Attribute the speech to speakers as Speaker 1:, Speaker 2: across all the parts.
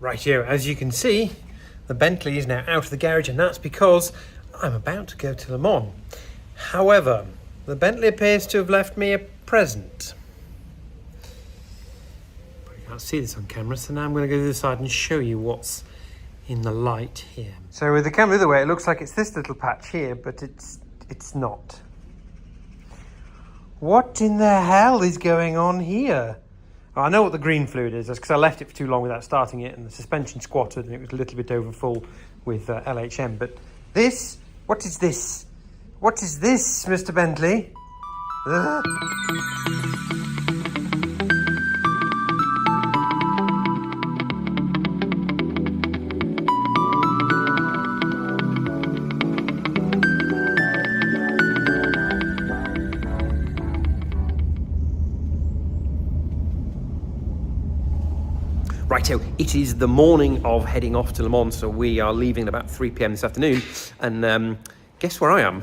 Speaker 1: Right here, as you can see, the Bentley is now out of the garage, and that's because I'm about to go to Le Mans. However, the Bentley appears to have left me a present. But you can't see this on camera, so now I'm going to go to the side and show you what's in the light here. So with the camera the other way, it looks like it's this little patch here, but it's not. What in the hell is going on here? Oh, I know what the green fluid is. That's because I left it for too long without starting it, and the suspension squatted, and it was a little bit over full with LHM. But this, what is this? What is this, Mr. Bentley? Ugh. Righto, it is the morning of heading off to Le Mans, so we are leaving at about 3 p.m. this afternoon, and guess where I am?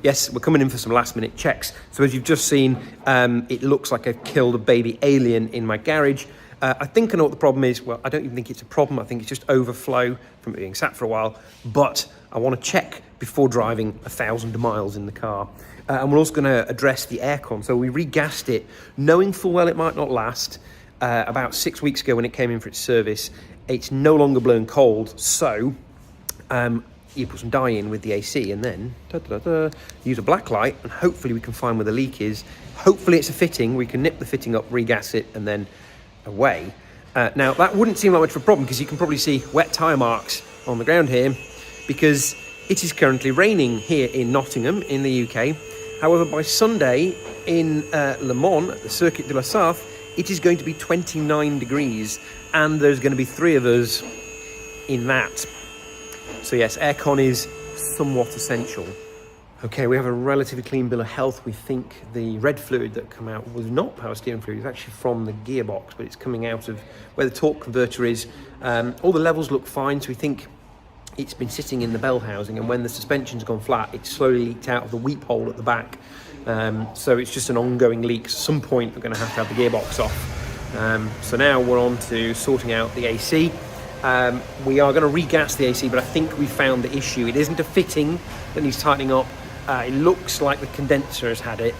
Speaker 1: Yes, we're coming in for some last-minute checks. So as you've just seen, it looks like I've killed a baby alien in my garage. I think I know what the problem is. Well, I don't even think it's a problem. I think it's just overflow from it being sat for a while, but I want to check before driving 1,000 miles in the car. And we're also going to address the aircon. So we regassed it, knowing full well it might not last. About 6 weeks ago when it came in for its service, it's no longer blowing cold, so you put some dye in with the AC and then use a black light, and hopefully we can find where the leak is. Hopefully it's a fitting, we can nip the fitting up, regas it, and then away. Now that wouldn't seem like much of a problem because you can probably see wet tyre marks on the ground here because it is currently raining here in Nottingham in the UK. However, by Sunday in Le Mans at the Circuit de la Sarthe, it is going to be 29 degrees, and there's going to be 3 of us in that. So yes, aircon is somewhat essential. Okay, we have a relatively clean bill of health. We think the red fluid that came out was not power steering fluid. It's actually from the gearbox, but it's coming out of where the torque converter is. All the levels look fine, so we think it's been sitting in the bell housing, and when the suspension's gone flat, it's slowly leaked out of the weep hole at the back. So it's just an ongoing leak. At some point we're going to have the gearbox off. So now we're on to sorting out the AC. We are going to regas the AC, but I think we found the issue. It isn't a fitting that needs tightening up. It looks like the condenser has had it.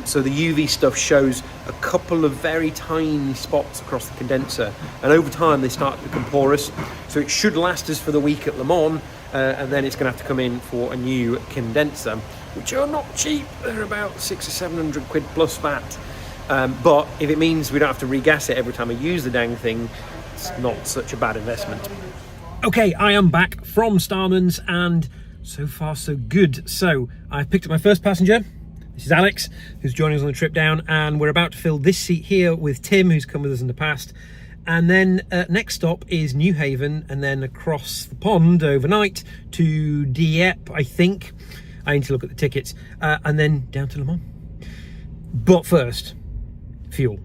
Speaker 1: So the UV stuff shows a couple of very tiny spots across the condenser, and over time they start to become porous. So it should last us for the week at Le Mans, and then it's going to have to come in for a new condenser, which are not cheap. They're about 600 or 700 quid plus VAT. But if it means we don't have to regas it every time I use the dang thing, it's not such a bad investment. Okay, I am back from Starman's, and so far so good. So I picked up my first passenger. This is Alex, who's joining us on the trip down, and we're about to fill this seat here with Tim, who's come with us in the past. And then next stop is New Haven, and then across the pond overnight to Dieppe, I think. I need to look at the tickets, and then down to Le Mans. But first, fuel.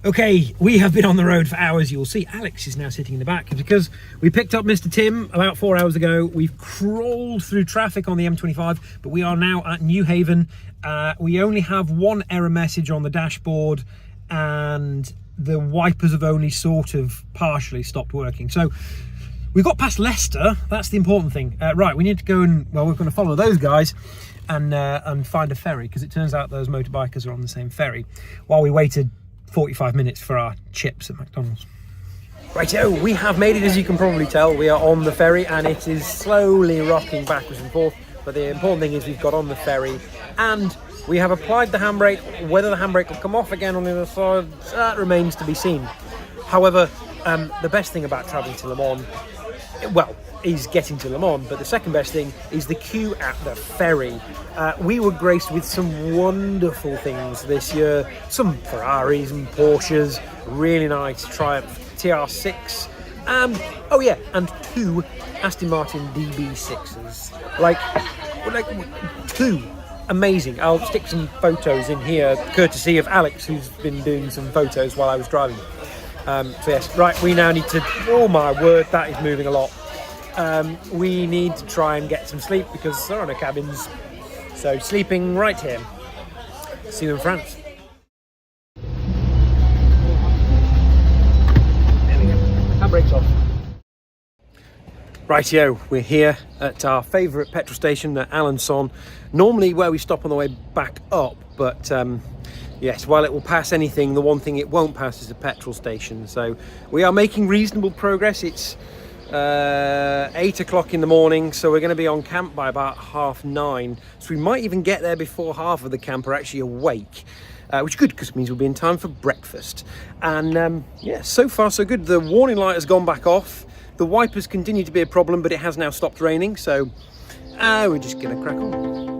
Speaker 1: Okay, we have been on the road for hours. You'll see Alex is now sitting in the back because we picked up Mr. Tim about 4 hours ago. We've crawled through traffic on the M25, but we are now at New Haven. We only have one error message on the dashboard, and the wipers have only sort of partially stopped working. So we got past Leicester. That's the important thing. Right, we need to go and, well, we're going to follow those guys and find a ferry, because it turns out those motorbikers are on the same ferry, while we waited 45 minutes for our chips at McDonald's. Righto, we have made it, as you can probably tell. We are on the ferry, and it is slowly rocking backwards and forth. But the important thing is we've got on the ferry, and we have applied the handbrake. Whether the handbrake will come off again on the other side, that remains to be seen. However, the best thing about travelling to Le Mans, well, is getting to Le Mans, but the second best thing is the queue at the ferry. We were graced with some wonderful things this year, some Ferraris and Porsches, really nice Triumph TR6, oh yeah, and 2 Aston Martin DB6s, like 2, amazing. I'll stick some photos in here, courtesy of Alex, who's been doing some photos while I was driving. So yes, right, we now need to, oh my word, that is moving a lot. We need to try and get some sleep because there are no cabins. So sleeping right here. See you in France. There we go. Rightio, we're here at our favourite petrol station at Alençon, normally where we stop on the way back up, but yes, while it will pass anything, the one thing it won't pass is a petrol station. So we are making reasonable progress. It's 8 o'clock in the morning, so we're going to be on camp by about 9:30, so we might even get there before half of the camp are actually awake, which is good because it means we'll be in time for breakfast. And yeah, so far so good. The warning light has gone back off. The wipers continue to be a problem, but it has now stopped raining, so we're just going to crack on.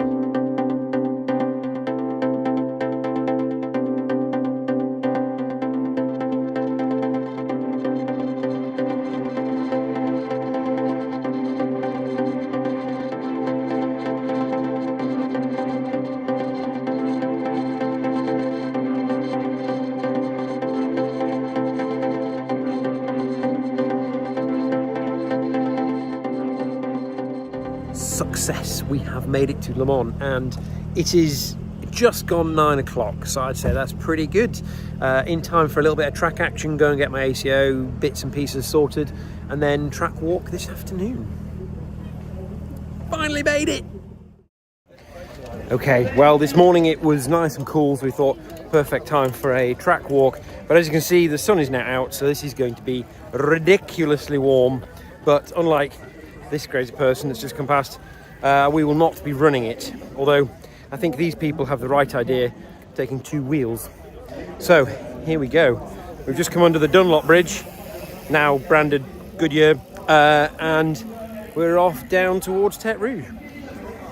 Speaker 1: Success, we have made it to Le Mans, and it is just gone 9 o'clock, so I'd say that's pretty good. In time for a little bit of track action, go and get my ACO bits and pieces sorted, and then track walk this afternoon. Finally made it! Okay, well, this morning it was nice and cool, so we thought perfect time for a track walk, but as you can see the sun is now out, so this is going to be ridiculously warm. But unlike this crazy person that's just come past, we will not be running it, although I think these people have the right idea, taking 2 wheels. So here we go. We've just come under the Dunlop Bridge, now branded Goodyear, and we're off down towards Tête Rouge.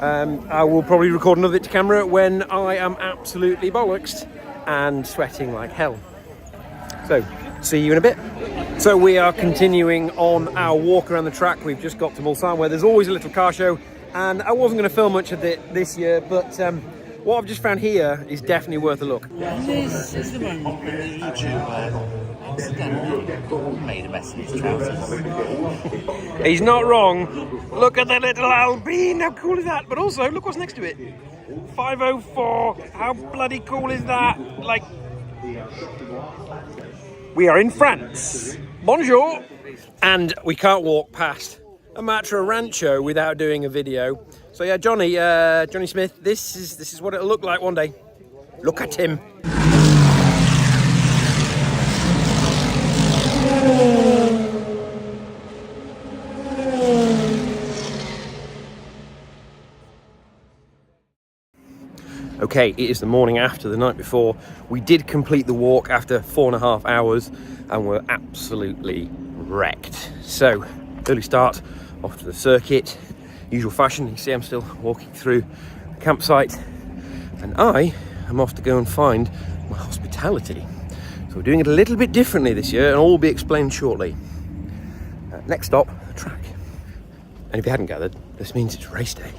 Speaker 1: I will probably record another to camera when I am absolutely bollocksed and sweating like hell. So see you in a bit. So we are continuing on our walk around the track. We've just got to Mulsanne, where there's always a little car show, and I wasn't going to film much of it this year, but what I've just found here is definitely worth a look.
Speaker 2: This is the one where the YouTuber accidentally made a mess of his trousers.
Speaker 1: He's not wrong. Look at the little Alpine, how cool is that? But also, look what's next to it. 504, how bloody cool is that? Like, we are in France. Bonjour. And we can't walk past a Matra Rancho without doing a video. So yeah, Johnny Smith, this is what it'll look like one day. Look at him. Okay, it is the morning after the night before. We did complete the walk after 4.5 hours and we're absolutely wrecked. So, early start, off to the circuit, usual fashion. You can see I'm still walking through the campsite, and I am off to go and find my hospitality. So we're doing it a little bit differently this year, and all will be explained shortly. Next stop, the track. And if you hadn't gathered, this means it's race day.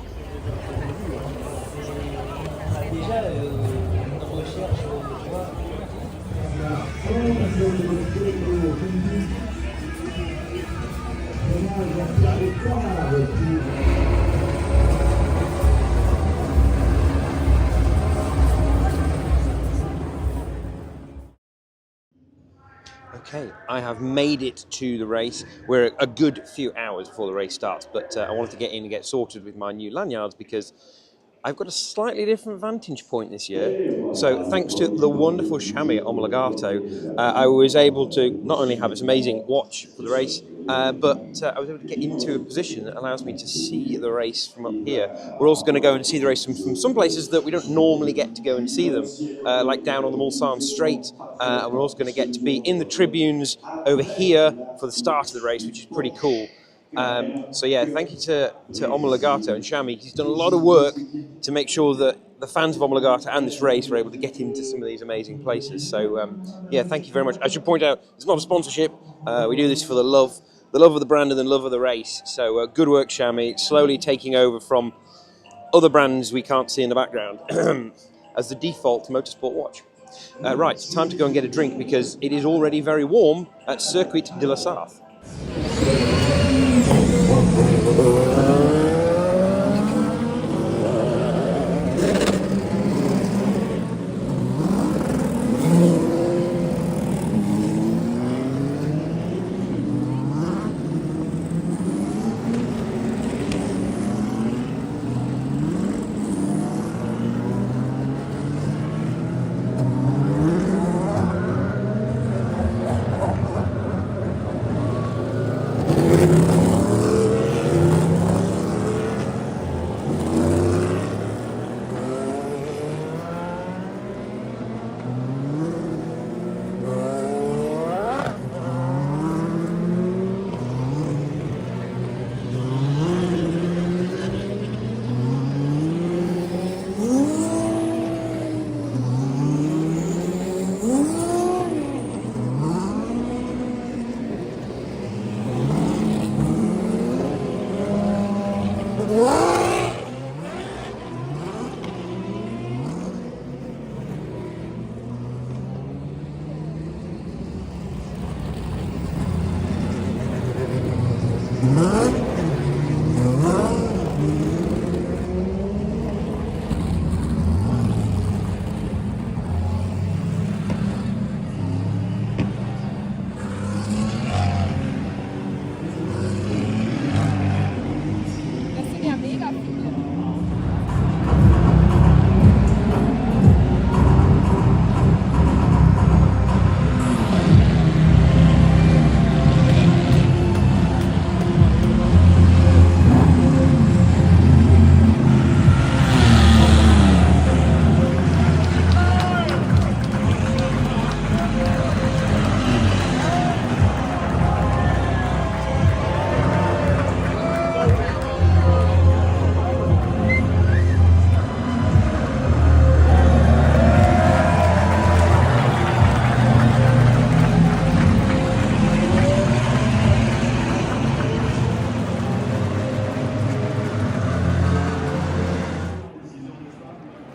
Speaker 1: Okay, I have made it to the race. We're a good few hours before the race starts, but I wanted to get in and get sorted with my new lanyards because I've got a slightly different vantage point this year. So thanks to the wonderful Chamois at Omologato, I was able to not only have this amazing watch for the race, but I was able to get into a position that allows me to see the race from up here. We're also going to go and see the race from some places that we don't normally get to go and see them, like down on the Mulsanne Straight, and we're also going to get to be in the tribunes over here for the start of the race, which is pretty cool. So yeah, thank you to Omologato and Chamois. He's done a lot of work to make sure that the fans of Omologato and this race were able to get into some of these amazing places. So yeah, thank you very much. I should point out, it's not a sponsorship. We do this for the love of the brand and the love of the race. So good work, Chamois, slowly taking over from other brands we can't see in the background as the default motorsport watch. Right, time to go and get a drink because it is already very warm at Circuit de la Sarthe.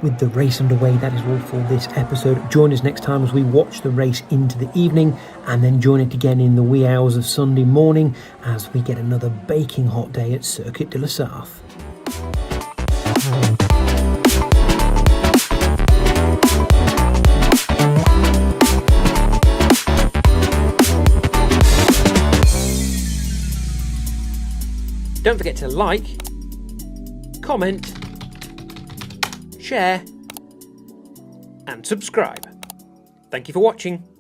Speaker 1: With the race underway, that is all for this episode. Join us next time as we watch the race into the evening, and then join it again in the wee hours of Sunday morning as we get another baking hot day at Circuit de la Sarthe. Don't forget to like, comment, share and subscribe. Thank you for watching.